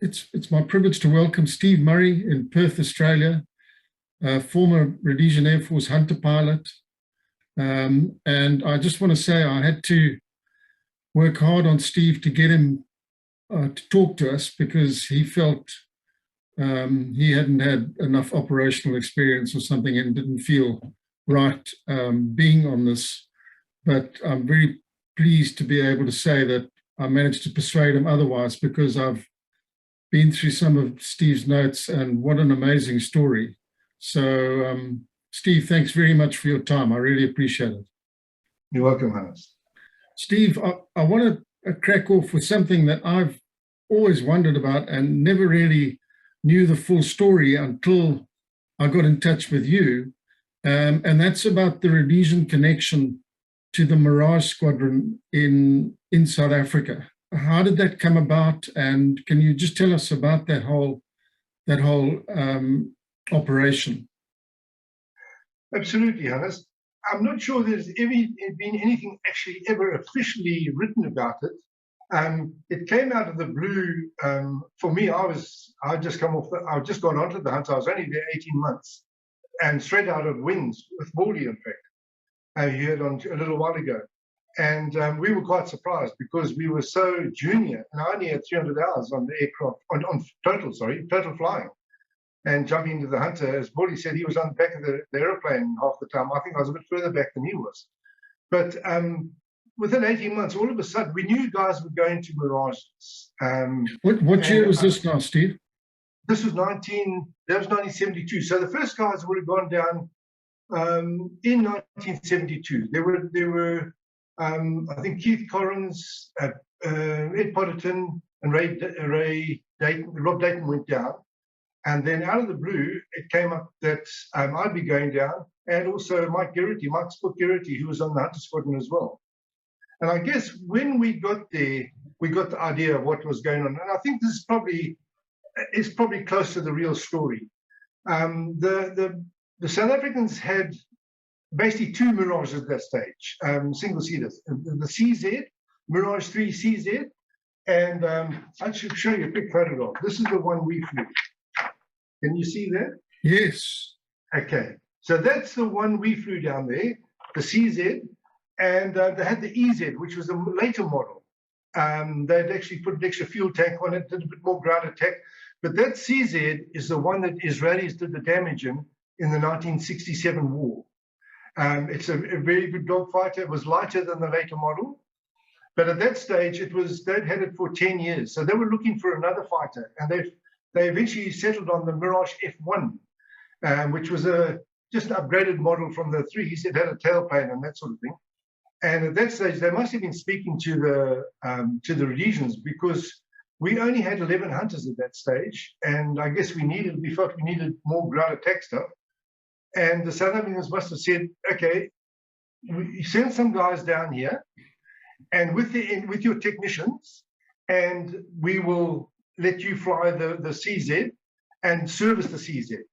It's my privilege to welcome Steve Murray in Perth, Australia, former Rhodesian Air Force hunter pilot. And I just want to say I had to work hard on Steve to get him to talk to us because he felt he hadn't had enough operational experience or something and didn't feel right being on this. But I'm very pleased to be able to say that I managed to persuade him otherwise, because I've been through some of Steve's notes, and what an amazing story. So, Steve, thanks very much for your time. I really appreciate it. You're welcome, Hannes. Steve, I want to crack off with something that I've always wondered about and never really knew the full story until I got in touch with you. And that's about the Rhodesian connection to the Mirage squadron in South Africa. How did that come about? And can you just tell us about that whole operation? Absolutely, Hannes. I'm not sure there's been anything actually ever officially written about it. It came out of the blue. For me, I'd just gone onto the hunt. I was only there 18 months, and straight out of wings with Baldy, in fact. You heard on a little while ago. And we were quite surprised because we were so junior, and I only had 300 hours on the aircraft, on total flying. And jumping into the hunter, as Baldy said, he was on the back of the aeroplane half the time. I think I was a bit further back than he was. But within 18 months, all of a sudden, we knew guys were going to Mirages. What year was this now, Steve? This was 1972. So the first guys would have gone down in 1972. There were I think Keith Corrins, ep113, and Rob Dayton went down. And then out of the blue, it came up that I'd be going down, and also Mike Sport Gerety, who was on the hunter squadron as well. And I guess when we got there, we got the idea of what was going on. And I think this is probably close to the real story. The South Africans had basically two Mirages at that stage, single-seaters. The CZ, Mirage 3 CZ, and I should show you a quick photograph. This is the one we flew. Can you see that? Yes. Okay, so that's the one we flew down there, the CZ, and they had the EZ, which was a later model. They'd actually put an extra fuel tank on it, did a bit more ground attack, but that CZ is the one that Israelis did the damage in the 1967 war. It's a very good dogfighter. It was lighter than the later model, but at that stage, they'd had it for 10 years. So they were looking for another fighter, and they eventually settled on the Mirage F1, which was just an upgraded model from the 3s. It had a tailplane and that sort of thing. And at that stage, they must have been speaking to the Rhodesians, because we only had 11 hunters at that stage, and I guess we felt we needed more ground attack stuff. And the South Africans must have said, okay, we send some guys down here, and with your technicians, and we will let you fly the CZ and service the CZ.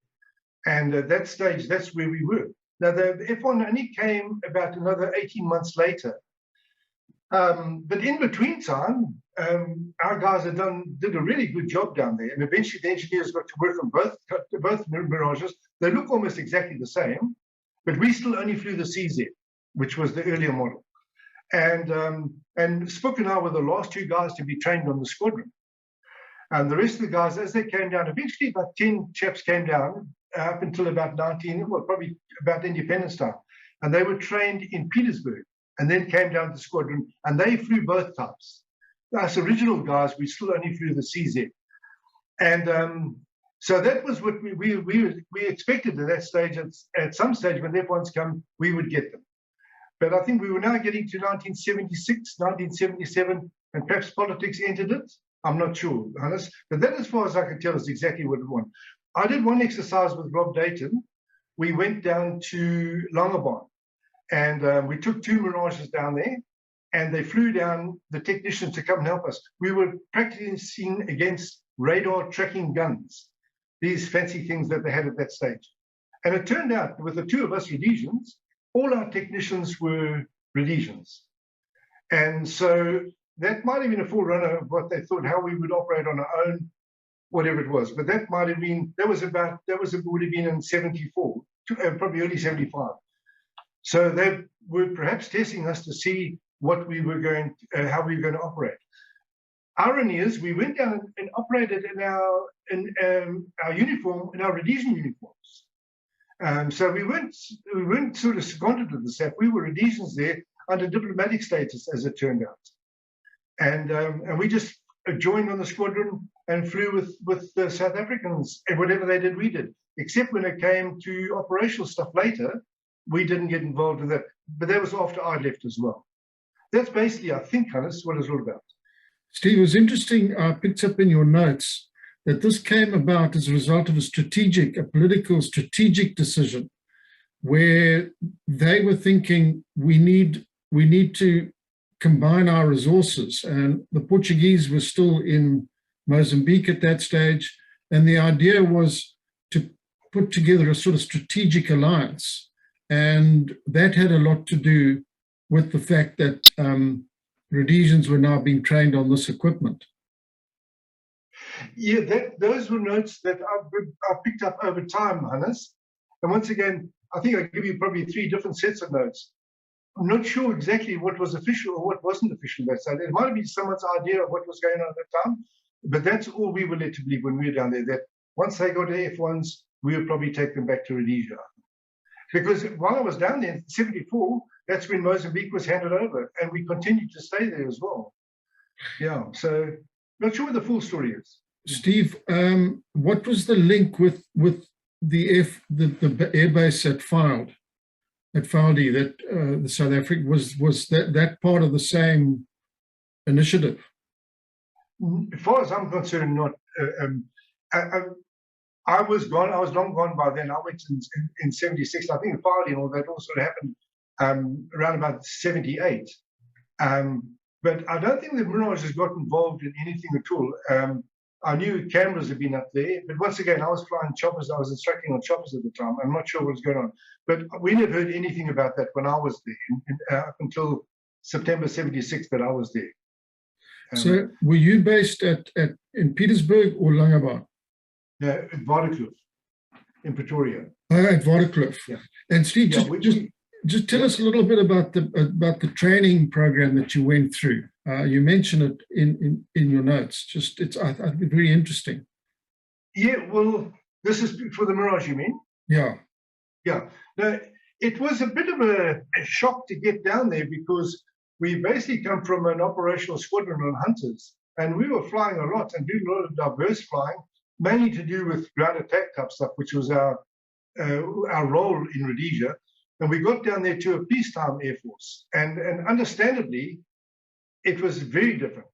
And at that stage, that's where we were. Now, the F1 only came about another 18 months later. But in between time, our guys did a really good job down there. And eventually the engineers got to work on both Mirages. They look almost exactly the same, but we still only flew the CZ, which was the earlier model. And Spook and I were the last two guys to be trained on the squadron. And the rest of the guys, as they came down, eventually about 10 chaps came down up until about probably about Independence time. And they were trained in Petersburg and then came down to the squadron, and they flew both types. Us original guys, we still only flew the CZ. And so that was what we expected at that stage. At some stage, when the F1s come, we would get them. But I think we were now getting to 1976, 1977, and perhaps politics entered it. I'm not sure, Hannes, but that, as far as I can tell, is exactly what we want. I did one exercise with Rob Dayton. We went down to Longabon, and we took two Mirages down there, and they flew down the technicians to come and help us. We were practicing against radar tracking guns, these fancy things that they had at that stage. And it turned out, with the two of us Rhodesians, all our technicians were Rhodesians. And so that might have been a forerunner of what they thought, how we would operate on our own whatever it was. But that might have been, would have been in 74, probably early 75. So they were perhaps testing us to see what we were going, how we were going to operate. Irony is, we went down and operated in our uniform, in our Rhodesian uniforms. So we weren't sort of seconded to the SAF. We were Rhodesians there under diplomatic status, as it turned out. And we just joined on the squadron and flew with the South Africans, and whatever they did, we did. Except when it came to operational stuff later, we didn't get involved with that. But that was after I left as well. That's basically, I think, Hannes, what it's all about. Steve, it was interesting, I picked up in your notes that this came about as a result of a political strategic decision, where they were thinking we need to combine our resources. And the Portuguese were still in Mozambique at that stage. And the idea was to put together a sort of strategic alliance. And that had a lot to do with the fact that Rhodesians were now being trained on this equipment. Yeah, those were notes that I've picked up over time, Hannes. And once again, I think I give you probably 3 different sets of notes. I'm not sure exactly what was official or what wasn't official that side. It might have been someone's idea of what was going on at that time, but that's all we were led to believe when we were down there, that once they got to F1s, we would probably take them back to Rhodesia. Because while I was down there in 74, that's when Mozambique was handed over, and we continued to stay there as well. Yeah, so not sure what the full story is. Steve, what was the link with the airbase at Fylde, that the South Africa was that part of the same initiative? As far as I'm concerned, not. I was gone. I was long gone by then. I went in 76. I think Fylde and all that also happened around about 78. But I don't think the Mirage has got involved in anything at all. I knew cameras had been up there, but once again, I was flying choppers. I was instructing on choppers at the time. I'm not sure what was going on, but we never heard anything about that when I was there, up until September 76 that I was there. So were you based in Petersburg or Langebaar? No, at Waterkloof in Pretoria. At Waterkloof. Yeah. And Steve, just tell us a little bit about the training program that you went through. You mentioned it in your notes. I think it's very interesting. Yeah, well, this is for the Mirage, you mean? Yeah. Yeah. No, it was a bit of a shock to get down there, because we basically come from an operational squadron on hunters, and we were flying a lot and doing a lot of diverse flying, mainly to do with ground attack type stuff, which was our role in Rhodesia. And we got down there to a peacetime Air Force, and understandably, it was very different.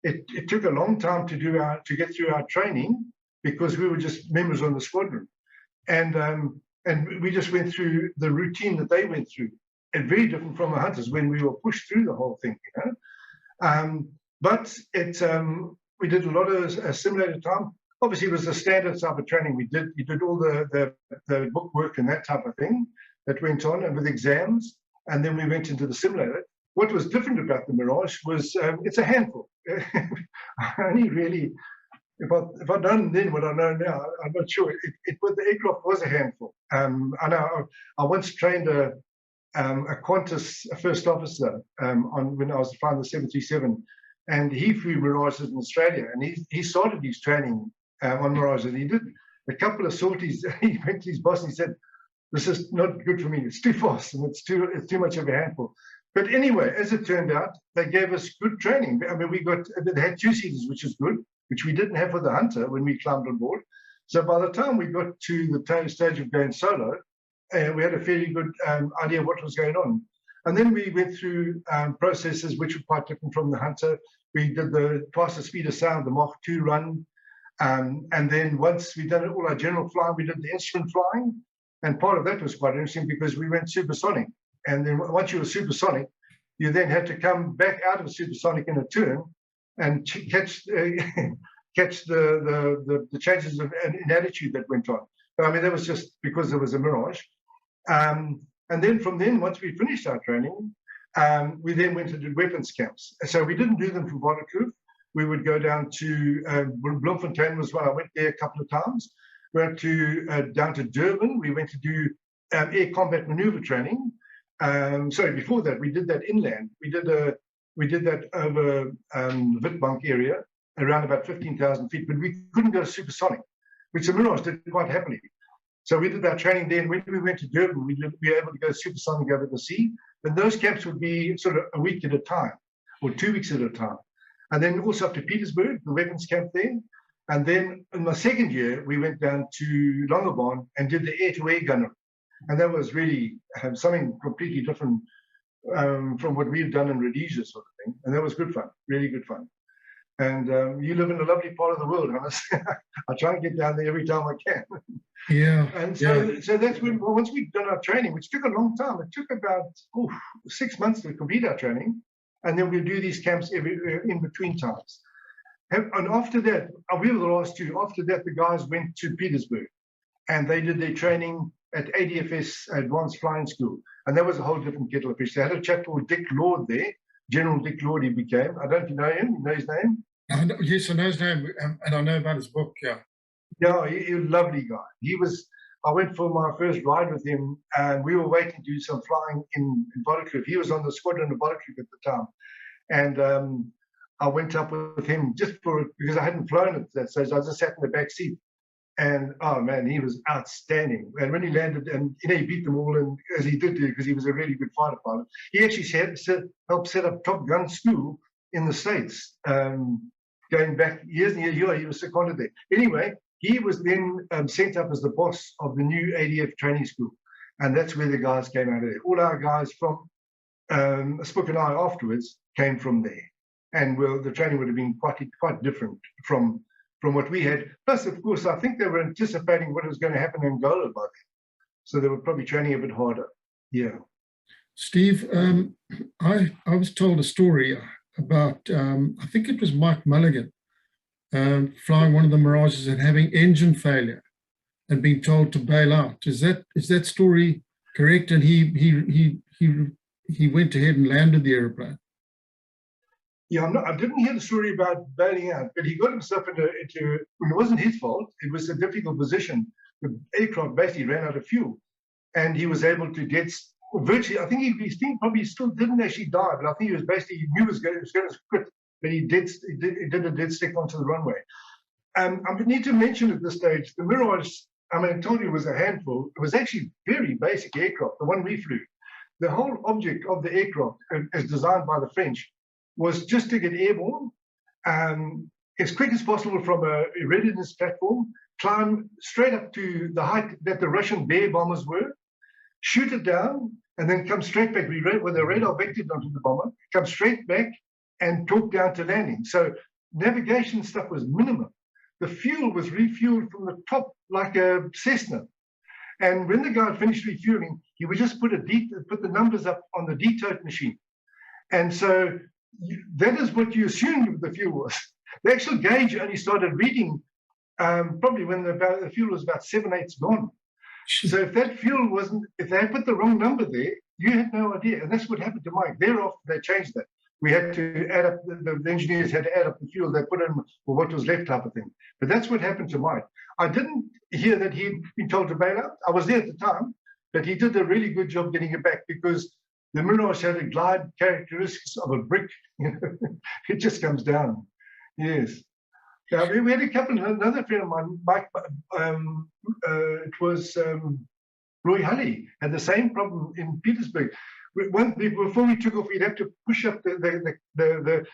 It took a long time to get through our training, because we were just members on the squadron, and we just went through the routine that they went through, and very different from the hunters when we were pushed through the whole thing, you know. But we did a lot of simulated time. Obviously, it was the standard type of training we did. You did all the book work and that type of thing that went on, and with exams, and then we went into the simulator. What was different about the Mirage was it's a handful. I only really, if I'd done then what I know now, I'm not sure. The aircraft was a handful. I know I once trained a Qantas first officer when I was flying the 737, and he flew Mirages in Australia, and he started his training on Mirages, and he did a couple of sorties. He went to his boss and he said, "This is not good for me. It's too fast, and it's too much of a handful." But anyway, as it turned out, they gave us good training. I mean, they had 2-seaters, which is good, which we didn't have for the Hunter when we climbed on board. So by the time we got to the stage of going solo, we had a fairly good idea of what was going on. And then we went through processes which were quite different from the Hunter. We did twice the speed of sound, the Mach 2 run. And then once we'd done all our general flying, we did the instrument flying. And part of that was quite interesting, because we went supersonic. And then once you were supersonic, you then had to come back out of supersonic in a turn and catch the changes in attitude that went on. But I mean, that was just because there was a Mirage. And then from then, once we finished our training, we then went to do weapons camps. So we didn't do them from Waterkloof. we would go down to Bloemfontein was one. I went there a couple of times. We went to down to Durban. We went to do air combat maneuver training. Sorry, before that, we did that inland. We did that over Witbank area, around about 15,000 feet, but we couldn't go supersonic, which the Mirage did quite happily. So we did that training there, and when we went to Durban, we were able to go supersonic over the sea. But those camps would be sort of a week at a time, or 2 weeks at a time. And then also up to Petersburg, the weapons camp there. And then in my second year, we went down to Longabon and did the air-to-air gunnery. And that was really something completely different from what we've done in Rhodesia sort of thing. And that was good fun, really good fun. And you live in a lovely part of the world, Hannes. I try and get down there every time I can. Yeah. And so that's when, once we'd done our training, which took a long time, it took about 6 months to complete our training. And then we'd do these camps in between times. And after that, we were the last two. After that, the guys went to Petersburg and they did their training at ADFS Advanced Flying School. And that was a whole different kettle of fish. They had a chap called Dick Lord there, General Dick Lord he became. I don't know him. You know his name? Yes, I know his name, and I know about his book, yeah. Yeah, he was a lovely guy. I went for my first ride with him, and we were waiting to do some flying in Waterkloof. He was on the squadron of Waterkloof at the time. And I went up with him because I hadn't flown at that stage. I just sat in the back seat. And, oh, man, he was outstanding. And when he landed, and he beat them all, and as he did because he was a really good fighter pilot. He actually helped set up Top Gun School in the States, going back years and years. He was seconded there. Anyway, he was then sent up as the boss of the new ADF training school. And that's where the guys came out of there. All our guys from Spook and I afterwards came from there. And the training would have been quite different from what we had. Plus, of course, I think they were anticipating what was going to happen in Angola by then. So they were probably training a bit harder. Yeah. Steve, I was told a story about, I think it was Mike Mulligan, flying one of the Mirages and having engine failure and being told to bail out. Is that story correct? And he went ahead and landed the airplane. Yeah, I didn't hear the story about bailing out, but he got himself into when it wasn't his fault. It was a difficult position. The aircraft basically ran out of fuel, and he was able to get virtually. I think he probably still didn't actually die, but I think he was basically he knew he was going to quit, but he did a dead stick onto the runway. I need to mention at this stage the Mirage. I mean, I told you it was a handful. It was actually very basic aircraft, the one we flew. The whole object of the aircraft, as designed by the French, was just to get airborne as quick as possible from a readiness platform, climb straight up to the height that the Russian Bear bombers were, shoot it down, and then come straight back with a radar vectored onto the bomber, come straight back and talk down to landing. So navigation stuff was minimum. The fuel was refueled from the top like a Cessna. And when the guy finished refueling, he would just put the numbers up on the detote machine. And so that is what you assumed the fuel was. The actual gauge only started reading probably when the fuel was about 7/8 gone. So if that fuel if they had put the wrong number there, you had no idea. And that's what happened to Mike. Thereafter, they changed that. We had to add up, the engineers had to add up the fuel they put in for what was left type of thing. But that's what happened to Mike. I didn't hear that he'd been told to bail out. I was there at the time, but he did a really good job getting it back because the Mirage had a glide characteristics of a brick. It just comes down. Yes. Now, we had another friend of mine, Mike, it was Roy Hulley, had the same problem in Petersburg. Before we took off, we'd have to push up the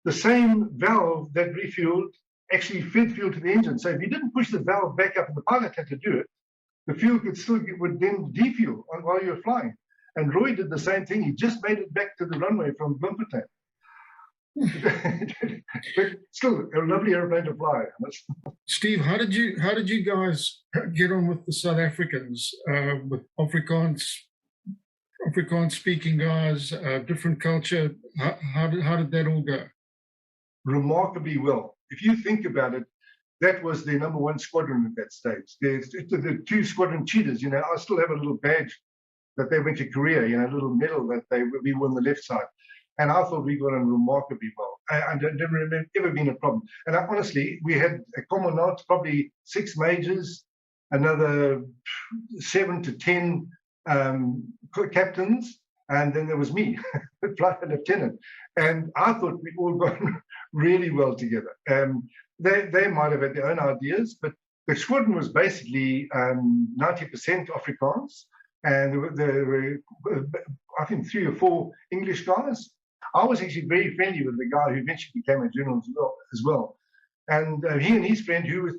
same valve that refueled, actually fed fuel to the engine. So if you didn't push the valve back up and the pilot had to do it, the fuel would then defuel while you were flying. And Roy did the same thing. He just made it back to the runway from Bloemfontein. But still, a lovely airplane to fly. Steve, how did you guys get on with the South Africans, with Afrikaans speaking guys, different culture? How did that all go? Remarkably well. If you think about it, that was the #1 squadron at that stage. The 2 squadron cheetahs. I still have a little badge that they went to Korea, a little medal that we won the left side. And I thought we got on remarkably well. I never remember ever been a problem. And honestly, we had a commandant, probably 6 majors, another 7 to 10 captains, and then there was me, flight lieutenant. And I thought we all got really well together. They might have had their own ideas, but the squadron was basically 90% Afrikaans, and there were, I think, 3 or 4 English guys. I was actually very friendly with the guy who eventually became a general as well. And he and his friend, who was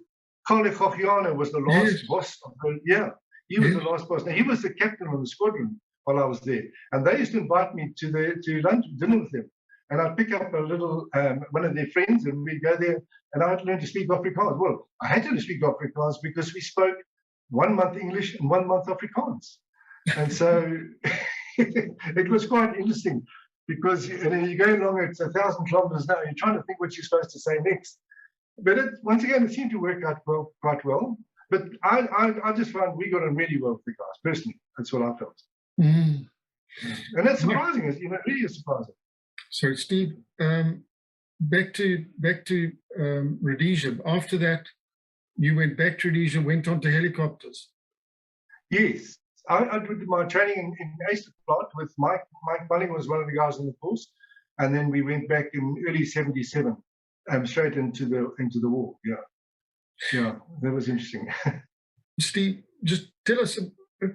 Kole Gogiano, was the last boss of the, he was the last boss. Now, he was the captain of the squadron while I was there. And they used to invite me to lunch, dinner with them. And I'd pick up a little, one of their friends, and we'd go there, and I'd learn to speak Afrikaans. Well, I had to speak Afrikaans because we spoke 1 month English and 1 month Afrikaans. And so it was quite interesting because you go along at 1,000 kilometers now, you're trying to think what you're supposed to say next. But once again, it seemed to work out quite well. But I just found we got on really well with the guys, personally. That's what I felt. Mm. And that's surprising, really is surprising. So, Steve, back to Rhodesia. After that, you went back to Rhodesia, went on to helicopters. Yes. I did my training in Ace Plant with Mike. Mike Mulligan was one of the guys in the course. And then we went back in early 77, straight into the war. Yeah, that was interesting. Steve, just tell us a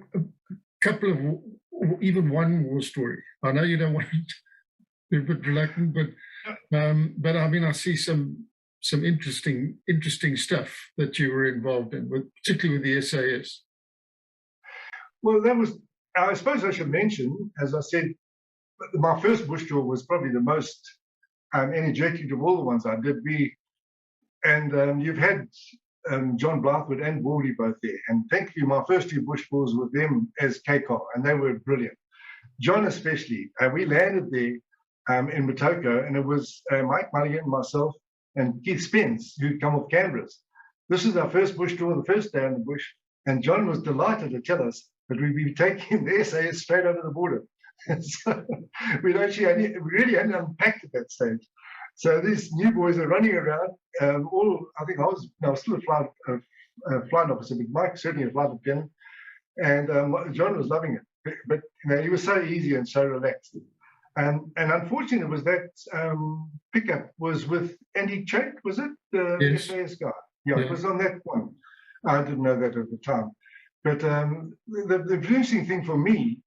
couple of, even one war story. I know you don't want to be a bit reluctant, but I mean, I see some interesting stuff that you were involved in, particularly with the SAS. Well, I suppose I should mention, as I said, my first bush tour was probably the most energetic of all the ones I did. You've had John Blythewood and Baldy both there. And thankfully, my first 2 bush tours with them as KCOR, and they were brilliant. John especially. We landed there in Motoko, and it was Mike Mulligan, myself, and Keith Spence, who'd come off Canberra's. This is our first bush tour, the first day in the bush, and John was delighted to tell us that we'd be taking the SAS straight over the border. So we really hadn't unpacked at that stage. So these new boys are running around. I think I was still a flight officer, but Mike certainly a flight lieutenant, and John was loving it. But he was so easy and so relaxed. And unfortunately, it was that pickup was with Andy Chait, was it? The SAS guy. Yeah, it was on that one. I didn't know that at the time. But the interesting thing for me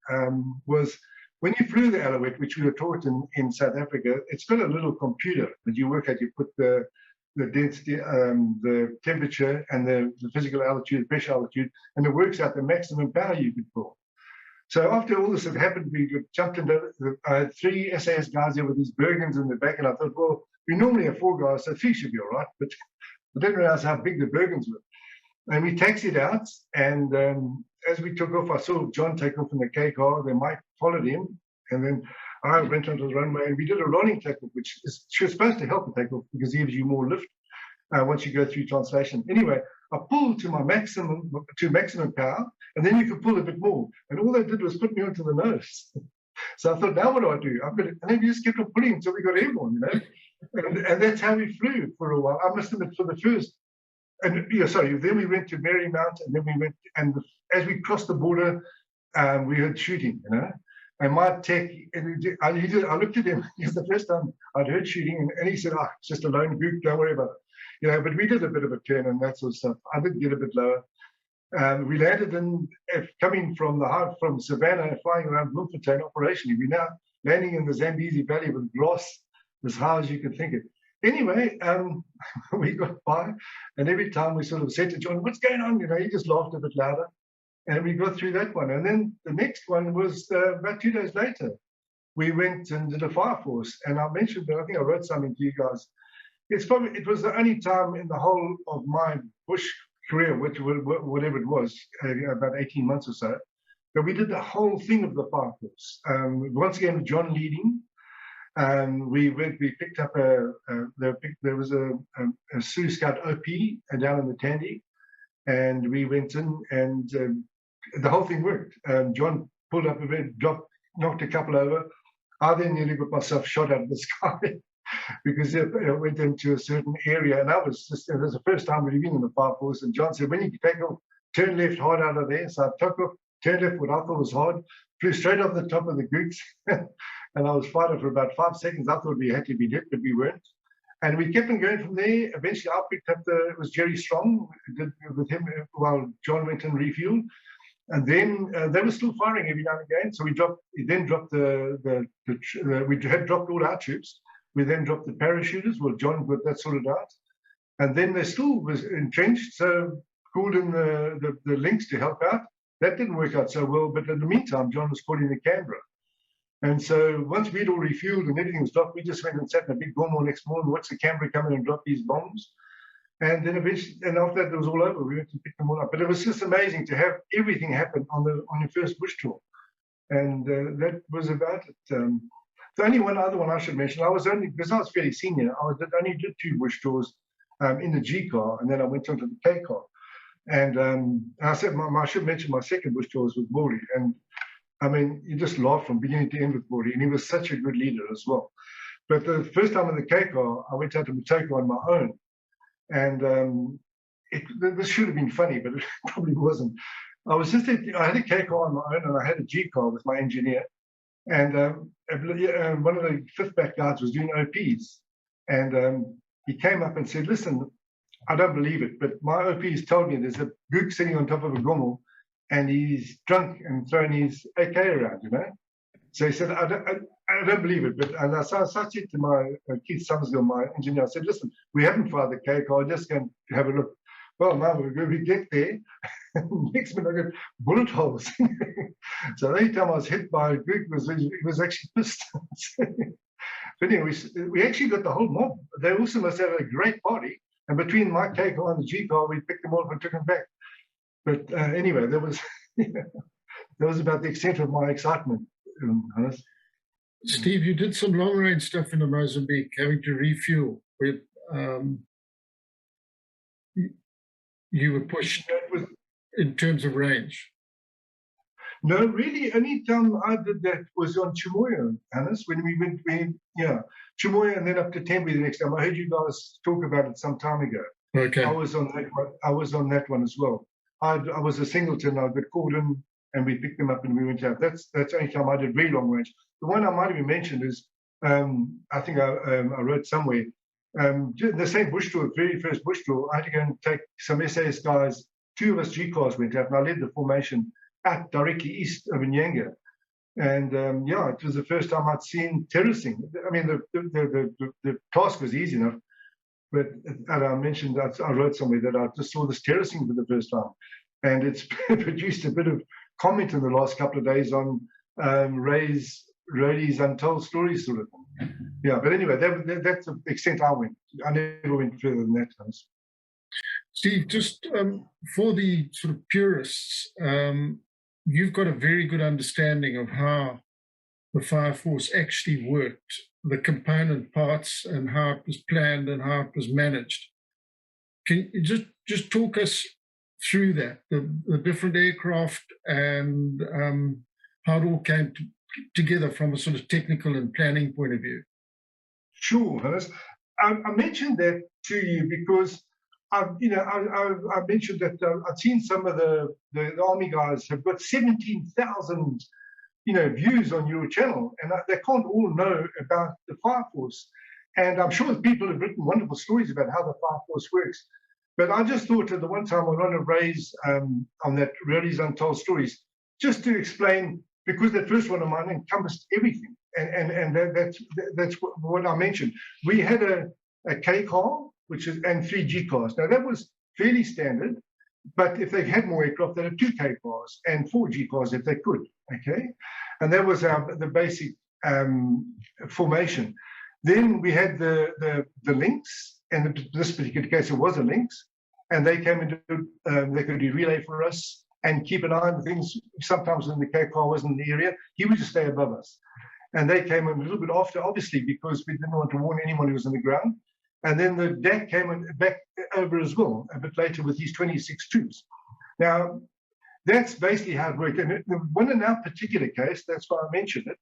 was when you flew the Alouette, which we were taught in South Africa, it's got a little computer that you work at. You put the density, the temperature, and the physical altitude, pressure altitude, and it works out the maximum power you could pull. So after all this had happened, we jumped into. I had 3 SAS guys there with these Bergens in the back, and I thought, well, we normally have 4 guys, so 3 should be all right. But I didn't realize how big the Bergens were. And we taxied out, and as we took off, I saw John take off in the K car. Then Mike followed him, and then I went onto the runway, and we did a rolling takeoff, which is supposed to help the takeoff because it gives you more lift once you go through translation. Anyway, I pulled to my maximum power, and then you could pull a bit more. And all they did was put me onto the nose. So I thought, now what do I do? And then we just kept on pulling until we got airborne, and that's how we flew for a while. I must admit, for the first. And then we went to Marymount, and then we went, and as we crossed the border, we heard shooting, And my tech, I looked at him. It was the first time I'd heard shooting, and he said, it's just a lone group, don't worry about it. But we did a bit of a turn and that sort of stuff. I did get a bit lower. We landed coming from Savannah, flying around Bloemfontein operationally. We're now landing in the Zambezi Valley with grass as high as you could think it. Anyway, we got by, and every time we sort of said to John, what's going on? He just laughed a bit louder, and we got through that one. And then the next one was about 2 days later. We went and did a fire force, and I mentioned that, I think I wrote something to you guys. It was the only time in the whole of my bush career, whatever it was, about 18 months or so, that we did the whole thing of the fire force. Once again, with John leading. We picked up there was a Sioux Scout OP down in the Tandy, and we went in, and the whole thing worked. John pulled up a bit, knocked a couple over. I then nearly got myself shot out of the sky because I went into a certain area, and it was the first time we'd been in the Fire Force. And John said, when you take off, turn left hard out of there. So I took off, turned left, what I thought was hard, flew straight off the top of the gooks, and I was fighting for about 5 seconds. I thought we had to be hit, but we weren't. And we kept on going from there. Eventually, I picked up it was Jerry Strong, did with him while John went and refueled. And then they were still firing every now and again. So we then dropped we had dropped all our troops. We then dropped the parachuters. Well, John got that sorted out. And then they still was entrenched. So called in the links to help out. That didn't work out so well. But in the meantime, John was caught in the Canberra. And so once we'd all refueled and everything was dropped, we just went and sat in a big gomo next morning, watched the Canberra come in and drop these bombs. And then eventually, and after that, it was all over. We went to pick them all up. But it was just amazing to have everything happen on your first bush tour. And that was about it. The only one other one I should mention, because I was fairly senior, I only did 2 bush tours in the G car, and then I went on to the K car. And I said, I should mention my second bush tour was with Morley. And I mean, you just laugh from beginning to end with Morley, and he was such a good leader as well. But the first time in the K car, I went out to Motoko on my own. And this should have been funny, but it probably wasn't. I had a K car on my own, and I had a G car with my engineer. And one of the 5th back guards was doing OPs. And he came up and said, listen, I don't believe it, but my OPs told me there's a gook sitting on top of a gommel, and he's drunk and throwing his AK around, you know. So he said, I don't believe it. But and so I said to my Keith Summersgill, my engineer, I said, listen, we haven't fired the K car, just going to have a look. Well, now we get there. Next minute, I got bullet holes. So the only time I was hit by a gook he was actually pissed. But anyway, we actually got the whole mob. They also must have a great party. And between my K car and the G car, we picked them all up and took them back. But anyway, that was about the extent of my excitement, Hannes. Steve, you did some long-range stuff in the Mozambique, having to refuel. With you were pushed in terms of range. No, really, only time I did that was on Chimoya, Hannes, when we went, Chimoya and then up to Tembe the next time. I heard you guys talk about it some time ago. Okay. I was on that one as well. I was a singleton. I got called in, and we picked them up and we went out. That's the only time I did very long range. The one I might have mentioned is, I think I wrote somewhere, the same bush tour, very first bush tour, I had to go and take some SAS guys. 2 of us G cars went out, and I led the formation out directly east of Nyanga. And it was the first time I'd seen terracing. I mean, the task was easy enough, but I mentioned that I wrote somewhere that I just saw this terracing for the first time, and it's produced a bit of comment in the last couple of days on Rhodey's untold stories sort of thing. Yeah, but anyway, that's the extent I went. I never went further than that. Steve, just for the sort of purists, you've got a very good understanding of how the Fire Force actually worked, the component parts and how it was planned and how it was managed. Can you just talk us through that, the different aircraft and how it all came together from a sort of technical and planning point of view? Sure, Hannes. I mentioned that to you because I mentioned that I've seen some of the Army guys have got 17,000 views on your channel, and they can't all know about the Fire Force. And I'm sure people have written wonderful stories about how the Fire Force works. But I just thought at the one time I want to raise on that Rhodey's Untold Stories, just to explain, because that first one of mine encompassed everything. And that's what I mentioned. We had a K car, and 3 G cars. Now that was fairly standard, but if they had more aircraft, they had 2 K cars and 4 G cars if they could. Okay, and that was the basic formation. Then we had the links, and in this particular case, it was a links, and they came into they could do relay for us and keep an eye on things. Sometimes when the K car wasn't in the area, he would just stay above us. And they came in a little bit after, obviously, because we didn't want to warn anyone who was on the ground. And then the DAC came back over as well, a bit later with his 26 troops. Now, that's basically how it worked. And the one in our particular case, that's why I mentioned it,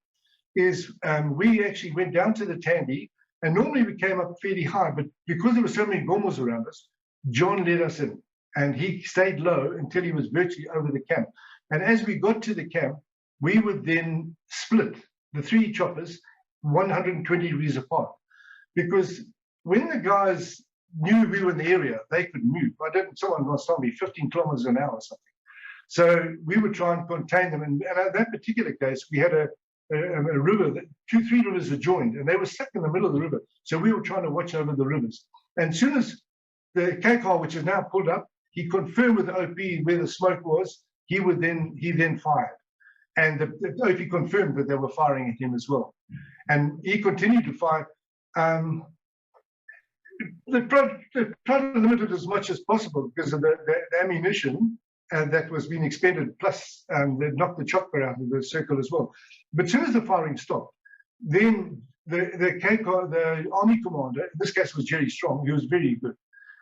is we actually went down to the Tandy, and normally we came up fairly high, but because there were so many gourmets around us, John let us in, and he stayed low until he was virtually over the camp. And as we got to the camp, we would then split the 3 choppers 120 degrees apart, because when the guys knew we were in the area, they could move. Someone once told me 15 kilometers an hour or something. So we would try and contain them. And in that particular case, we had a river, 3 rivers were joined, and they were stuck in the middle of the river. So we were trying to watch over the rivers. And as soon as the K-car, which is now pulled up, he confirmed with the OP where the smoke was, he then fired. And the OP confirmed that they were firing at him as well. And he continued to fire. They tried to limit it as much as possible because of the ammunition that was being expended, plus they knocked the chopper out of the circle as well. But as soon as the firing stopped, then the army commander, in this case was Jerry Strong, he was very good.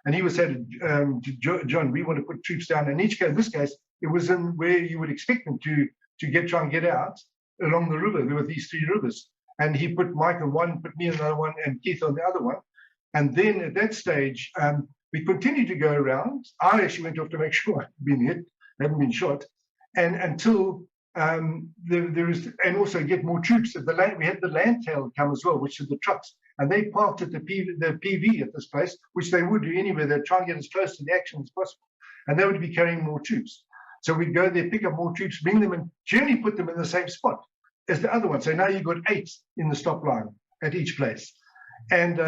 And he was said to John, we want to put troops down. In each case, in this case, it was in where you would expect them to try and get out along the river. There were these 3 rivers. And he put Mike on one, put me on another one, and Keith on the other one. And then at that stage, we continued to go around. I actually went off to make sure I hadn't been hit, hadn't been shot, and until there was, and also get more troops. At the land, we had the land tail come as well, which is the trucks, and they parked at the PV at this place, which they would do anywhere. They'd try and get as close to the action as possible, and they would be carrying more troops. So we'd go there, pick up more troops, bring them, and generally put them in the same spot as the other one. So now you've got 8 in the stop line at each place, and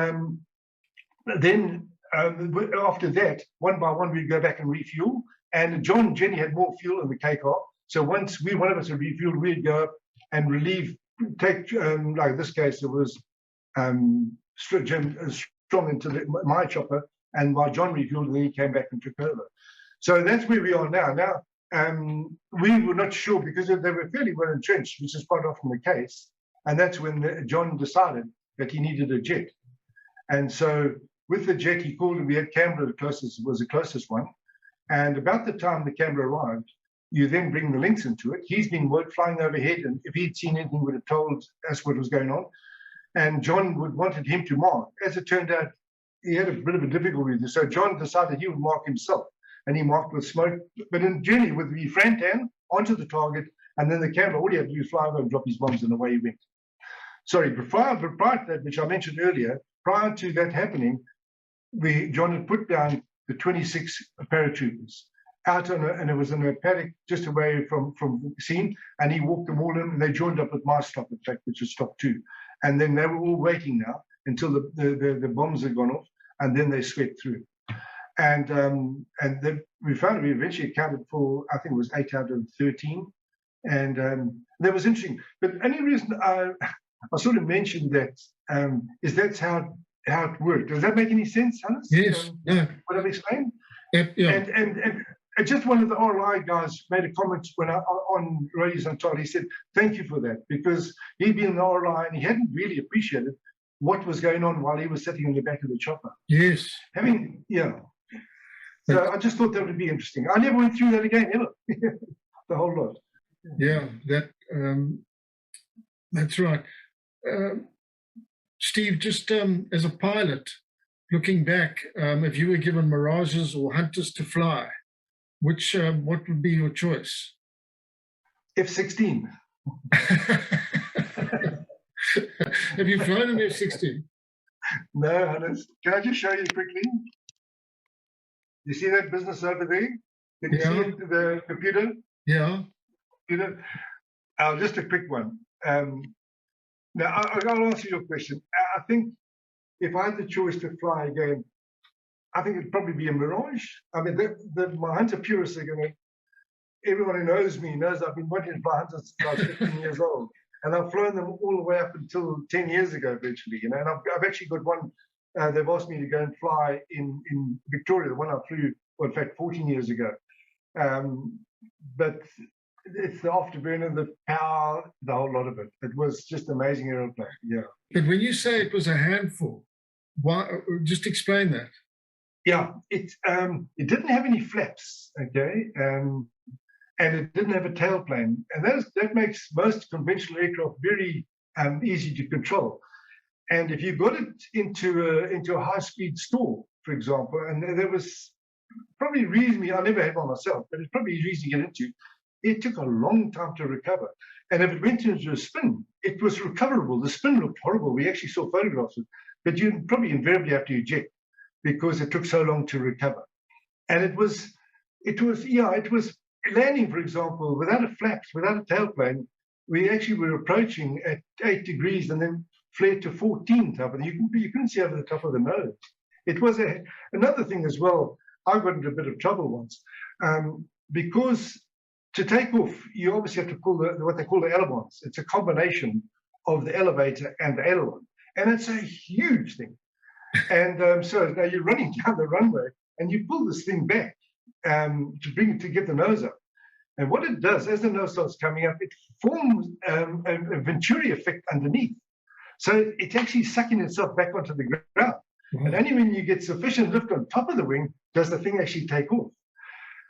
then after that, one by one, we'd go back and refuel. And John and Jenny had more fuel in the K-car. So once one of us had refueled, we'd go up and take, like in this case, it was Strong into my chopper. And while John refueled, then he came back and took over. So that's where we are now. Now, we were not sure because they were fairly well entrenched, which is quite often the case. And that's when John decided that he needed a jet. And so with the jet, he called, and we had Canberra was the closest one. And about the time the Canberra arrived, you then bring the Lynx into it. He's been flying overhead, and if he'd seen anything, would have told us what was going on. And John wanted him to mark. As it turned out, he had a bit of a difficulty with this. So John decided he would mark himself, and he marked with smoke. But in journey with the Frantan onto the target, and then the Canberra, all he had to do was fly over and drop his bombs, and away he went. Sorry, but prior to that, which I mentioned earlier, prior to that happening, John had put down the 26 paratroopers out and it was in a paddock just away from the scene, and he walked them all in, and they joined up with my stop, in fact, which was stop 2. And then they were all waiting now until the bombs had gone off, and then they swept through. And then we found we eventually accounted for, I think it was 8 out of 13. And that was interesting. But the only reason I sort of mentioned that is that's how it worked. Does that make any sense, Hannes? Yes. What I've explained? Yeah. And just one of the RLI guys made a comment when on Rhodesia Air, he said, thank you for that, because he'd been in the RLI and he hadn't really appreciated what was going on while he was sitting in the back of the chopper. Yes. So I just thought that would be interesting. I never went through that again, ever. The whole lot. Yeah, that's right. Steve, just as a pilot, looking back, if you were given Mirages or Hunters to fly, what would be your choice? F-16. Have you flown an F-16? No, Hannes. Can I just show you quickly? You see that business over there? Can you see it, the computer? Yeah. Just a quick one. Now, I'll answer your question. I think if I had the choice to fly again, I think it'd probably be a Mirage. I mean, my Hunter purists are going to, everyone who knows me knows I've been wanting to fly Hunters since I was 15 years old. And I've flown them all the way up until 10 years ago, virtually. And I've actually got one, they've asked me to go and fly in Victoria, the one I flew, well, in fact, 14 years ago. But it's the afterburner, the power, the whole lot of it. It was just amazing aeroplane, yeah. But when you say it was a handful, why? Just explain that. Yeah, it didn't have any flaps, okay, and it didn't have a tailplane, and that makes most conventional aircraft very easy to control. And if you got it into a high-speed store, for example, and there was probably reasonably, I never had one myself, but it's probably easy to get into. It took a long time to recover. And if it went into a spin, it was recoverable. The spin looked horrible. We actually saw photographs of it, but you'd probably invariably have to eject because it took so long to recover. And it was landing, for example, without a flaps, without a tailplane. We actually were approaching at 8 degrees and then flared to 14 top, and you couldn't see over the top of the nose. It was another thing as well. I got into a bit of trouble once because to take off, you obviously have to pull what they call the ailerons. It's a combination of the elevator and the aileron, and it's a huge thing. And so now you're running down the runway and you pull this thing back to get the nose up. And what it does, as the nose starts coming up, it forms a Venturi effect underneath. So it's actually sucking itself back onto the ground. And only when you get sufficient lift on top of the wing does the thing actually take off.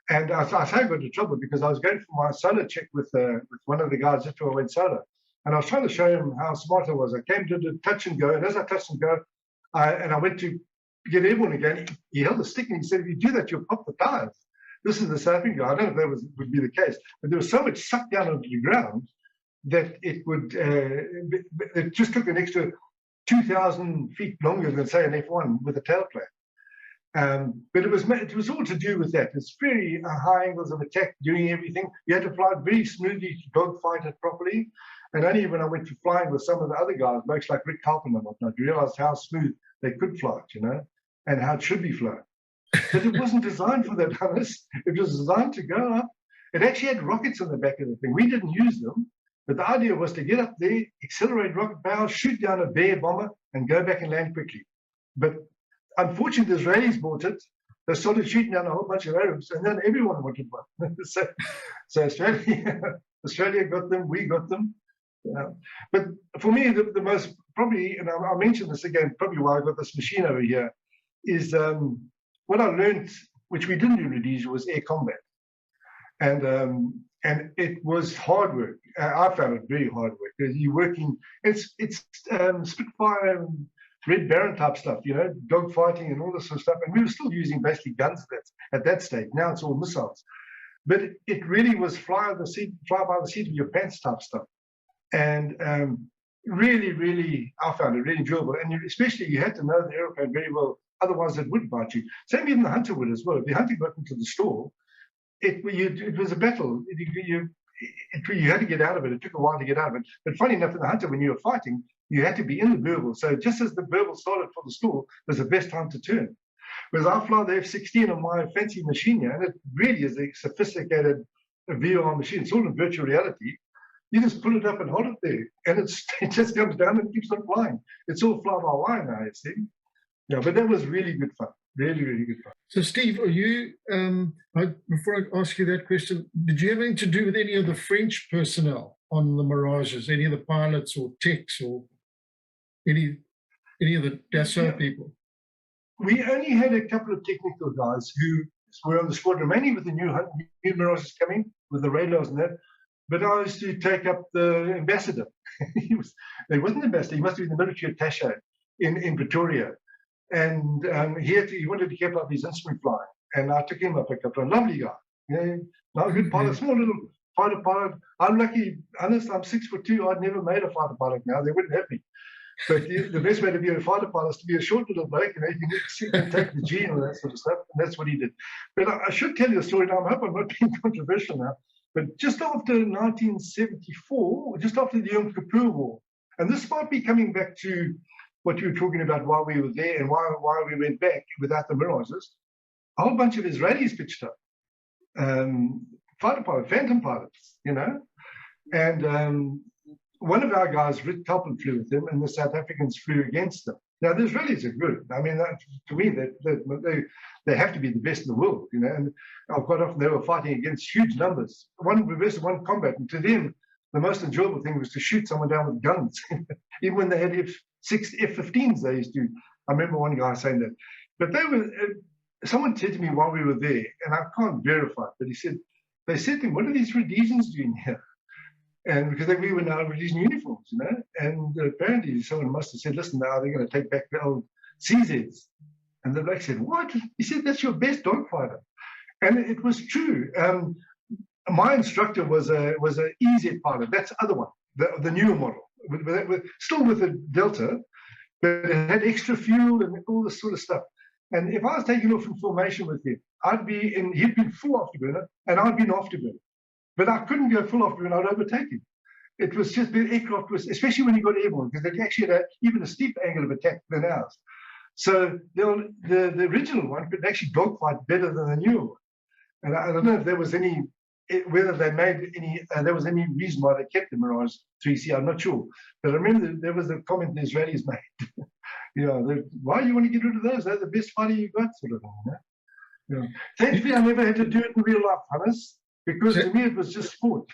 And I got into trouble because I was going for my solo check with one of the guys just before I went solo. And I was trying to show him how smart I was. I came to the touch and go. And as I touched and go, I went to get airborne again, he held a stick and he said, if you do that, you'll pop the tires. This is the South African guy. I don't know if that would be the case. But there was so much sucked down onto the ground that it just took an extra 2,000 feet longer than, say, an F1 with a tailplane. But it was all to do with that. It's very high angles of attack, doing everything. You had to fly it very smoothly to dogfight it properly. And only when I went to flying with some of the other guys, folks like Rick Carlton and whatnot, realized how smooth they could fly it, and how it should be flown. But it wasn't designed for that, Hannes. It was designed to go up. It actually had rockets on the back of the thing. We didn't use them. But the idea was to get up there, accelerate rocket power, shoot down a Bear bomber, and go back and land quickly. But unfortunately, the Israelis bought it. They started shooting down a whole bunch of Arabs, and then everyone wanted one. so Australia got them, we got them. But for me, the most probably, and I'll mention this again, probably why I got this machine over here, is what I learned, which we didn't do in Rhodesia, was air combat. And it was hard work. I found it very hard work because you're working. It's Spitfire and Red Baron type stuff, dog fighting and all this sort of stuff. And we were still using basically guns at that stage. Now it's all missiles. But it really was fly by the seat of your pants type stuff. And really, really, I found it really enjoyable. And especially you had to know the aeroplane very well. Otherwise, it would bite you. Same even the hunter would as well. If the hunter got into the store, it was a battle. You had to get out of it. It took a while to get out of it. But funny enough, in the hunter, when you were fighting, you had to be in the burble. So just as the burble started for the store, was the best time to turn. Whereas I fly the F-16 on my fancy machine here, and it really is a sophisticated VR machine. It's all in virtual reality. You just pull it up and hold it there, and it just comes down and keeps on flying. It's all fly-by-wire now, you see. Yeah, but that was really good fun. Really, really good fun. So, Steve, are you, before I ask you that question, did you have anything to do with any of the French personnel on the Mirages, any of the pilots or techs or any of the Dassault people? We only had a couple of technical guys who were on the squadron, mainly with the new Mirages coming, with the radars and that. But I used to take up the ambassador. He wasn't ambassador, he must have been the military attaché in Pretoria. And he wanted to keep up his instrument flying. And I took him up a couple of lovely guy. Not a good pilot, small little fighter pilot. I'm lucky, honest, I'm 6'2". I'd never made a fighter pilot now. They wouldn't have me. But the best way to be a fighter pilot is to be a short little bloke, you can take the G and all that sort of stuff. And that's what he did. But I should tell you a story now. I hope I'm not being controversial now. But just after 1974, just after the Yom Kippur War, and this might be coming back to what you were talking about why we were there and why we went back without the Mirages, a whole bunch of Israelis pitched up. Fighter pilots, phantom pilots, And one of our guys, Rick Carlton, flew with them, and the South Africans flew against them. Now, the Israelis are good. I mean, to me, they have to be the best in the world, And quite often they were fighting against huge numbers, one versus one combat. And to them, the most enjoyable thing was to shoot someone down with guns. Even when they had F-15s, they used to. I remember one guy saying that. But they were. Someone said to me while we were there, and I can't verify it, but they said to him, "What are these Rhodesians doing here?" And because we were now releasing uniforms, and apparently someone must have said, listen, now they're going to take back the old CZs. And the bloke said, what? He said, that's your best dogfighter. And it was true. My instructor was a EZ pilot. That's the other one, the newer model, still with a Delta, but it had extra fuel and all this sort of stuff. And if I was taking off in formation with him, he'd been full afterburner, and I'd been afterburner. But I couldn't go full afterburner, I'd overtake him. It was just, the aircraft was, especially when you got airborne, because they actually had even a steep angle of attack than ours. So the original one could actually dogfight better than the newer one. And I don't know if there was whether they made there was any reason why they kept the Mirage 3C, I'm not sure. But I remember there was a comment the Israelis made. Why do you want to get rid of those? They're the best fighter you got, sort of thing. Thankfully, I never had to do it in real life, Hannes, because to me it was just sport.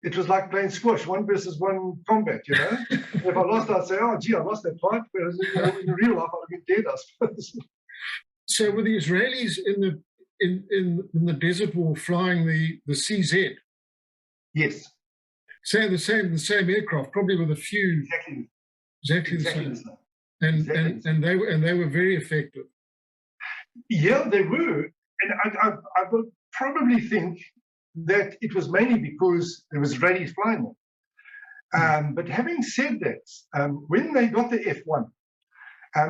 It was like playing squash, 1 versus 1 combat, If I lost, I'd say, oh, gee, I lost that fight. Whereas in real life, I'd have been dead, I suppose. So were the Israelis in the desert war flying the CZ? Yes. Say the same aircraft, probably with a few. Exactly the same. And they were very effective. Yeah, they were. And I would probably think that it was mainly because there was Israelis flying them. But having said that, when they got the F1,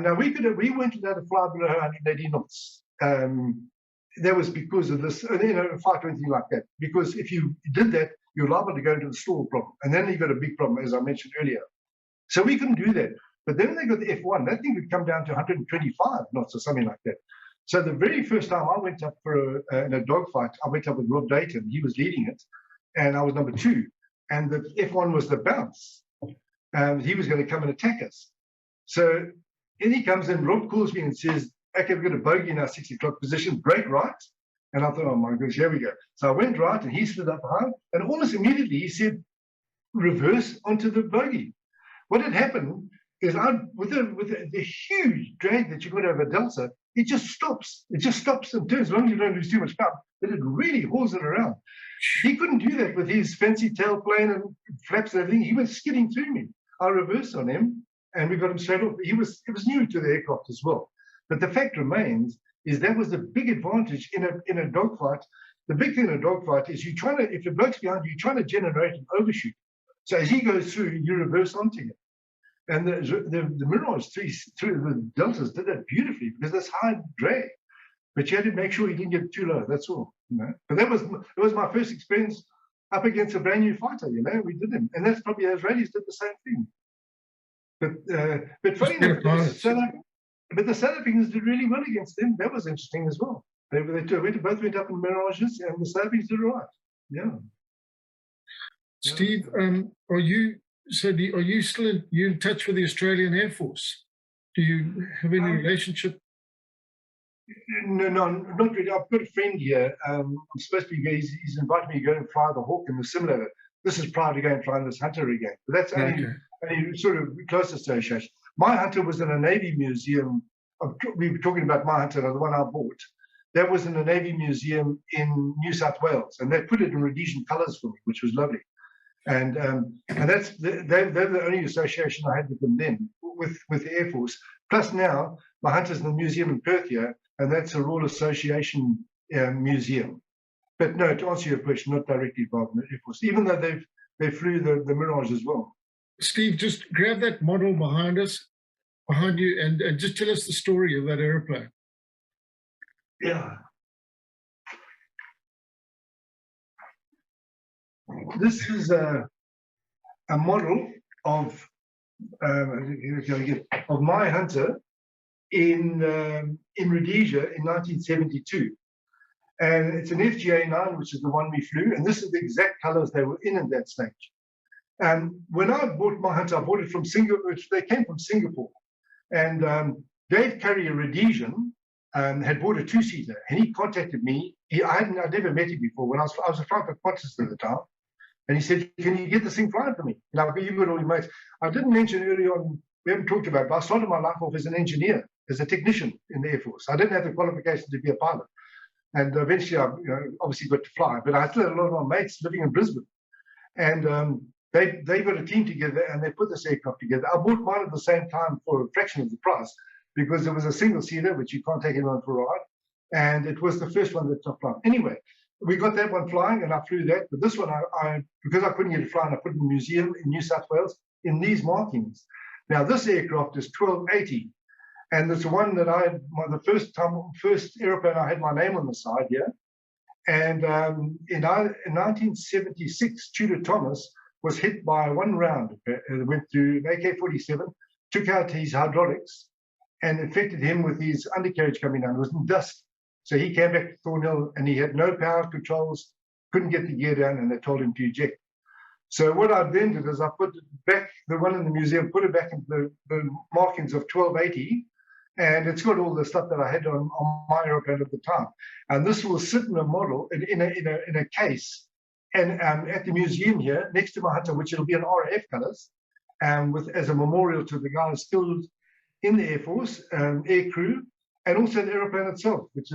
now we weren't allowed to fly below 180 knots. That was because of this, fight or anything like that. Because if you did that, you're liable to go into the stall problem, and then you got a big problem, as I mentioned earlier. So we couldn't do that. But then they got the F1. That thing would come down to 125 knots or something like that. So the very first time I went up in a dogfight, I went up with Rob Dayton. He was leading it, and I was number 2. And the F1 was the bounce. He was going to come and attack us. So in he comes in, Rob calls me and says, okay, we've got a bogey in our 6 o'clock position, break right. And I thought, oh my gosh, here we go. So I went right, and he slid up behind, and almost immediately he said, reverse onto the bogey. What had happened is with the huge drag that you got over Delta, it just stops. It just stops and turns. As long as you don't lose too much power, but it really hauls it around. He couldn't do that with his fancy tailplane and flaps and everything. He went skidding through me. I reversed on him, and we got him straight off. It was new to the aircraft as well. But the fact remains is that was the big advantage in a dogfight. The big thing in a dogfight is if the bloke's behind you, you're trying to generate an overshoot. So as he goes through, you reverse onto him. And the Mirage 3 through the Deltas did that beautifully because that's high drag. But you had to make sure you didn't get too low, that's all. But it was my first experience up against a brand new fighter, we did him. And that's probably as Israelis did the same thing. But funny enough, but the South Africans did really well against them. That was interesting as well. They both went up in Mirages, and the South Africans did all right. Yeah. Steve, are you still in touch with the Australian Air Force? Do you have any relationship? No, not really. I've got a friend here. I'm supposed to be. He's invited me to go and fly the Hawk in the simulator. This is prior to going flying this Hunter again. But that's only sort of close association. My Hunter was in a Navy museum. We were talking about my Hunter, the one I bought. That was in a Navy museum in New South Wales, and they put it in Rhodesian colours for me, which was lovely. And that's they're the only association I had with them then, with the Air Force. Plus now, my Hunter's in the museum in Perth here, and that's a Royal Association museum. But no, to answer your question, not directly involved in the Air Force, even though they flew the Mirage as well. Steve, just grab that model behind you, and just tell us the story of that airplane. Yeah. This is a model of my Hunter in Rhodesia in 1972. And it's an FGA-9, which is the one we flew, and this is the exact colors they were in at that stage. When I bought my Hunter, I bought it from Singapore. They came from Singapore. And Dave Curry, a Rhodesian, had bought a 2-seater, and he contacted me. I'd never met him before. When I was flying for Qantas at the time, and he said, "Can you get this thing flying for me?" And I've got you got all your mates. I didn't mention early on. We haven't talked about it, but I started my life off as an engineer, as a technician in the Air Force. I didn't have the qualification to be a pilot, and eventually I obviously got to fly. But I still had a lot of my mates living in Brisbane, And they got a team together and they put this aircraft together. I bought mine at the same time for a fraction of the price because it was a single seater, which you can't take anyone for a ride. And it was the first one that took flying. Anyway, we got that one flying and I flew that. But this one, because I couldn't get it flying, I put it in a museum in New South Wales in these markings. Now, this aircraft is 1280. And it's the one that the first airplane I had my name on the side here. And in 1976, Tudor Thomas was hit by one round. It went through an AK-47, took out his hydraulics, and infected him with his undercarriage coming down. It was in dust. So he came back to Thornhill, and he had no power controls, couldn't get the gear down, and they told him to eject. So what I then did is I put it back, the one in the museum, put it back into the markings of 1280, and it's got all the stuff that I had on my aeroplane at the time. And this will sit in a model, in a case, and at the museum here, next to my Hunter, which it'll be in RAF colours, as a memorial to the guys still in the Air Force, air crew, and also the aeroplane itself, which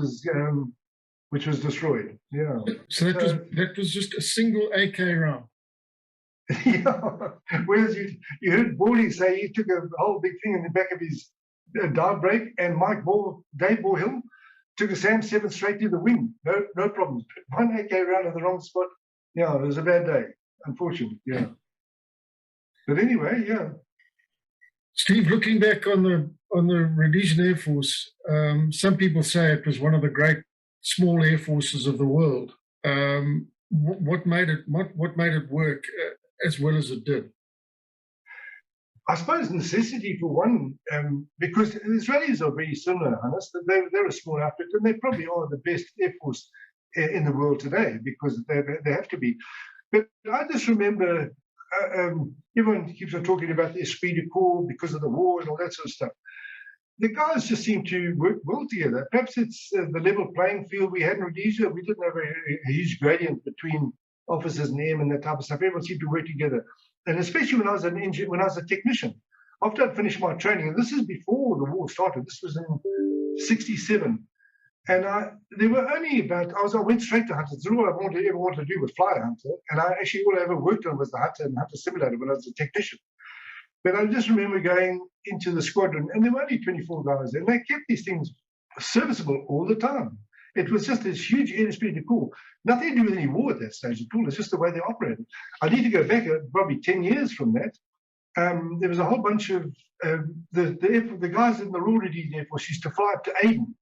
was destroyed. Yeah. So that was just a single AK round. Yeah. Whereas you heard Bawley say he took a whole big thing in the back of his dive brake, and Dave Ballhill took a Sam 7 straight to the wing. No problems. One AK round in the wrong spot. Yeah, it was a bad day, unfortunately. Yeah. But anyway, yeah. Steve, looking back on the Rhodesian Air Force, some people say it was one of the great small air forces of the world. What made it work as well as it did? I suppose necessity for one, because the Israelis are very similar, Hannes. They're a small outfit, and they probably are the best air force in the world today because they have to be. But I just remember everyone keeps on talking about the esprit de corps because of the war and all that sort of stuff. The guys just seem to work well together. Perhaps it's the level playing field we had in Rhodesia. We didn't have a huge gradient between officers and airmen, that type of stuff. Everyone seemed to work together. And especially when I was an engineer, when I was a technician, after I'd finished my training, and this is before the war started, this was in 67. And there were only about, I went straight to Hunter. All I ever wanted to do was fly a Hunter. And all I ever worked on was the Hunter and Hunter simulator when I was a technician. But I just remember going into the squadron, and there were only 24 guys, and they kept these things serviceable all the time. It was just this huge esprit de corps. Nothing to do with any war at that stage at all. It's just the way they operated. I need to go back probably 10 years from that. There was a whole bunch of the guys in the Royal Rhodesian Air Force used to fly up to Aden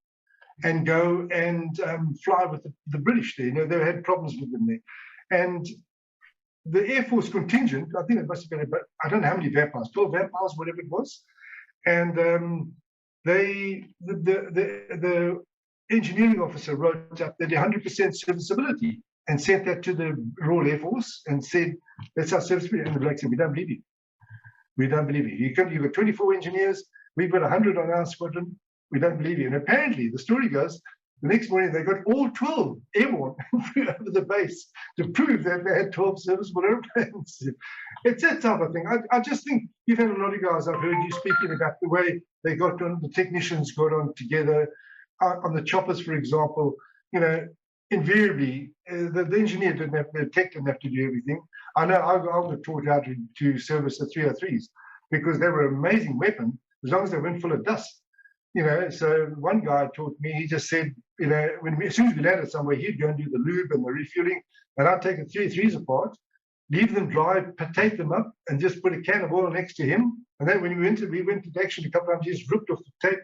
and go and fly with the British there. You know, they had problems with them there. And the Air Force contingent, I think it must have been about, I don't know how many vampires, 12 vampires, whatever it was. And the engineering officer wrote up that 100% serviceability and sent that to the Royal Air Force and said, that's our serviceability. And the Black said, we don't believe you. We don't believe you. You've got 24 engineers. We've got 100 on our squadron. We don't believe you. And apparently, the story goes, the next morning they got all 12 airborne over the base to prove that they had 12 serviceable airplanes. It's that type of thing. I just think you've had a lot of guys, I've heard you speaking about the way they got on, the technicians got on together. On the choppers, for example, you know, invariably, the engineer didn't have, the tech didn't have to do everything. I know I was taught how to service the 303s because they were an amazing weapon as long as they weren't full of dust. You know, so one guy taught me, he just said, you know, as soon as we landed somewhere, he'd go and do the lube and the refueling, and I'd take the 303s apart, leave them dry, tape them up, and just put a can of oil next to him. And then when we went to action a couple of times, he just ripped off the tape,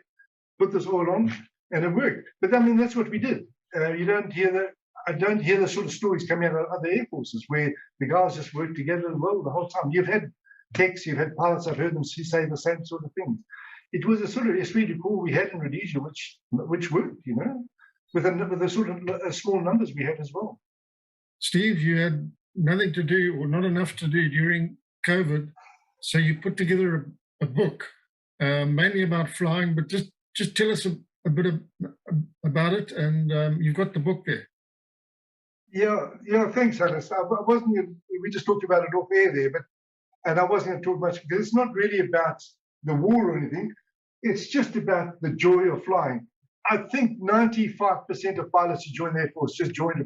put this oil on, and it worked. But I mean, that's what we did. I don't hear the sort of stories coming out of other air forces where the guys just worked together well the whole time. You've had techs, you've had pilots, I've heard them say the same sort of things. It was a sort of esprit de corps we had in Rhodesia, which worked, you know, with the sort of small numbers we had as well. Steve, you had nothing to do or not enough to do during COVID, so you put together a book, mainly about flying, but just tell us a bit about it, and you've got the book there. Yeah, thanks, Hannes. We just talked about it off air there, and I wasn't going to talk much because it's not really about the war or anything. It's just about the joy of flying. I think 95% of pilots who join the Air Force just join to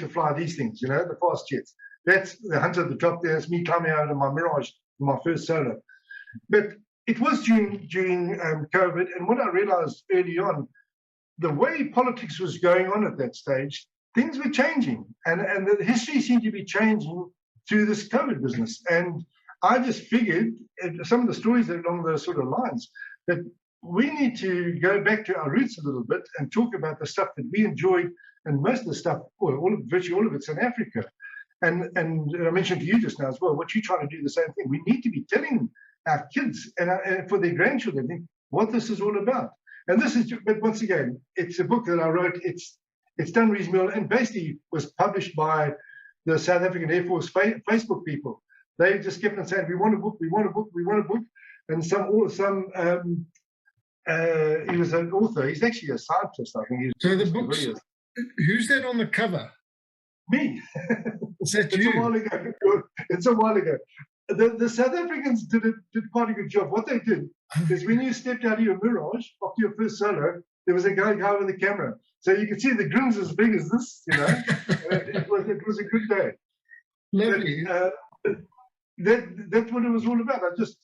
fly these things, you know, the fast jets. That's the hunter at the top there. It's me climbing out of my Mirage, my first solo. But it was during COVID, and what I realized early on, the way politics was going on at that stage, things were changing, and the history seemed to be changing through this COVID business. And I just figured, some of the stories along those sort of lines, that we need to go back to our roots a little bit and talk about the stuff that we enjoyed, and most of the stuff, virtually all of it's in Africa. And I mentioned to you just now as well, what you're trying to do the same thing. We need to be telling our kids and for their grandchildren what this is all about. And this is, but once again, it's a book that I wrote. It's done reasonably well, and basically was published by the South African Air Force Facebook people. They just kept on saying, "We want a book, we want a book, we want a book." And he was an author. He's actually a scientist, I think. So the book, who's that on the cover? Me. Is that It's you? a while ago. It's a while ago. The South Africans did quite a good job. What they did is, when you stepped out of your Mirage after your first solo, there was a guy with a camera, so you could see the grins as big as this. It was a good day. Lovely. That's what it was all about. I just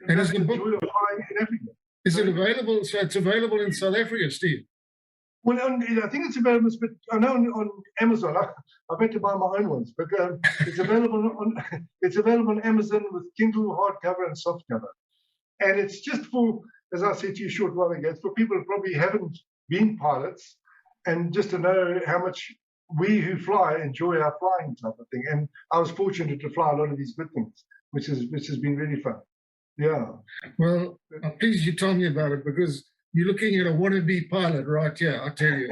And is the the book, joy of flying in Africa. is it available? So it's available in South Africa, Steve? Well, I think it's available, but I know on Amazon. I've had to buy my own ones, but it's available on Amazon with Kindle hardcover and softcover. And it's just for, as I said to you a short while ago, it's for people who probably haven't been pilots, and just to know how much we who fly enjoy our flying type of thing. And I was fortunate to fly a lot of these good things, which has been really fun. Yeah. Well, I'm pleased you told me about it, because you're looking at a wannabe pilot right here, I tell you.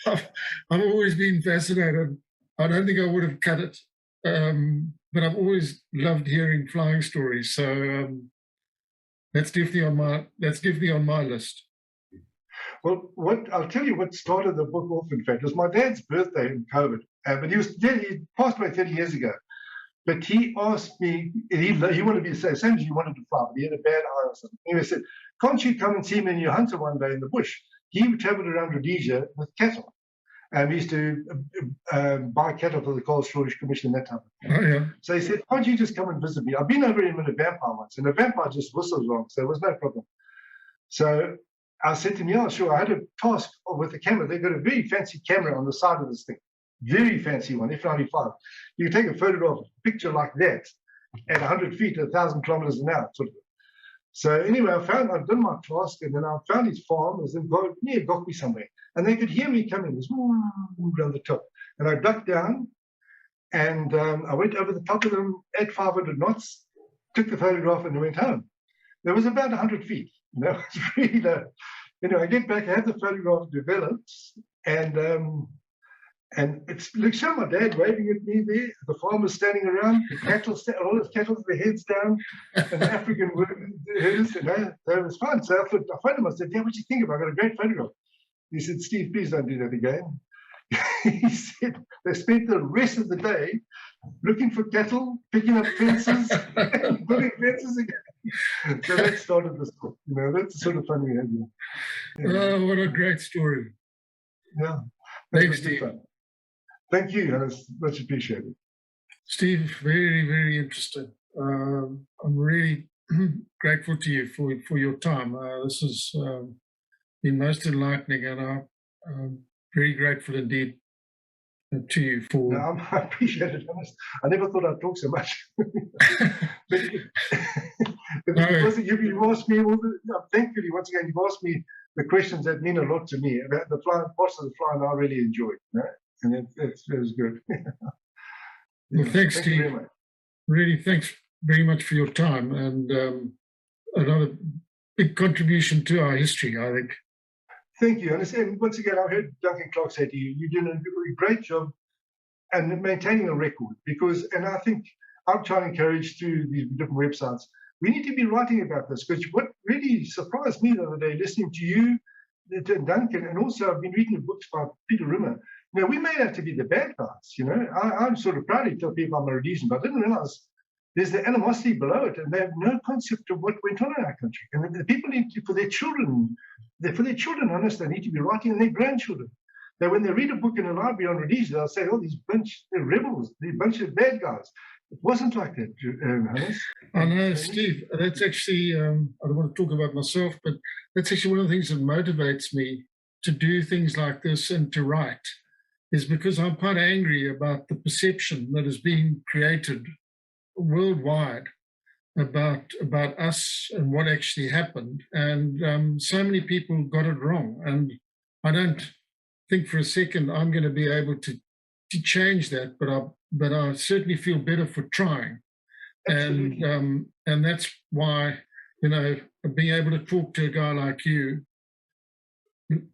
I've always been fascinated. I don't think I would have cut it, but I've always loved hearing flying stories. So that's definitely on my list. Well, I'll tell you what started the book off, in fact. It was my dad's birthday in COVID, but he passed away 30 years ago. But he asked me, he wanted me to say, same as you wanted to fly, but he had a bad eye or something. Anyway, he said, "Can't you come and see me in your hunter one day in the bush?" He traveled around Rhodesia with cattle. We used to buy cattle for the Coal Storage Commission and that type of thing. Oh, yeah. So he said, "Can't you just come and visit me?" I've been over him in a vampire once, and the vampire just whistles wrong, so there was no problem. So I said to him, "Yeah, sure." I had a task with the camera. They got a very fancy camera on the side of this thing. Very fancy one, F95. You can take a photograph, a picture like that at 100 feet, 1,000 kilometers an hour, sort of. So anyway, I'd done my task, and then I found his farm. It was near Gokwe somewhere, and they could hear me coming. It was around the top, and I ducked down, and I went over the top of them at 500 knots, took the photograph, and went home. There was about 100 feet. It's really low. I get back, I had the photograph developed, and it's like, show my dad waving at me there. The farmers standing around, the cattle, all his cattle with their heads down, and the African herders, that was fun. So I phoned him. I said, "Yeah, what do you think about it? I got a great photograph." He said, "Steve, please don't do that again." He said they spent the rest of the day looking for cattle, picking up fences, and putting fences again. So that started the story. That's the sort of fun we had. Yeah. Oh, what a great story. Yeah. Thanks, Steve. Fun. Thank you. That's much appreciated. Steve, very, very interesting. I'm really grateful to you for your time. This has been most enlightening, and I'm very grateful indeed to you for. No, I appreciate it. Honest. I never thought I'd talk so much. But you've asked me thankfully, once again, you've asked me the questions that mean a lot to me about the flying, parts of the flying I really enjoyed. And it was good. Well, thanks, Steve. Really, thanks very much for your time, and another big contribution to our history, I think. Thank you. And once again, I heard Duncan Clark say to you, you're doing a great job and maintaining a record, and I think I'm trying to encourage through these different websites, we need to be writing about this, because what really surprised me the other day, listening to you, to Duncan, and also I've been reading the books by Peter Rimmer. We made out to be the bad guys, I'm sort of proud to tell people I'm a Rhodesian, but I didn't realize there's the animosity below it, and they have no concept of what went on in our country. And the people need to, for their children, honest, they need to be writing, and their grandchildren. that when they read a book in a library on Rhodesia, they'll say, oh, they're rebels, they're a bunch of bad guys. It wasn't like that, Hannes. I know, Steve, that's actually, I don't want to talk about myself, but that's actually one of the things that motivates me to do things like this and to write, is because I'm quite angry about the perception that is being created worldwide about us and what actually happened. And so many people got it wrong. And I don't think for a second I'm going to be able to change that, but I certainly feel better for trying. Absolutely. And that's why, being able to talk to a guy like you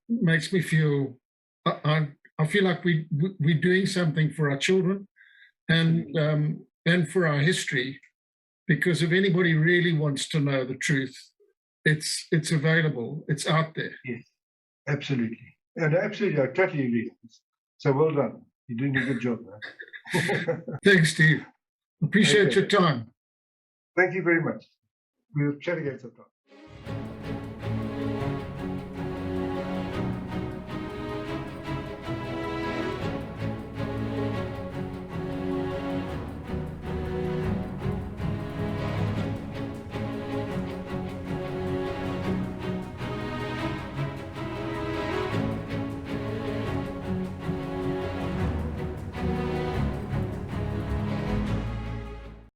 makes me feel, I feel like we're doing something for our children and for our history, because if anybody really wants to know the truth, it's available, it's out there. Yes, absolutely. And absolutely, I totally agree. So well done. You're doing a good job, man. Thanks, Steve. Appreciate your time. Thank you very much. We'll chat again sometime.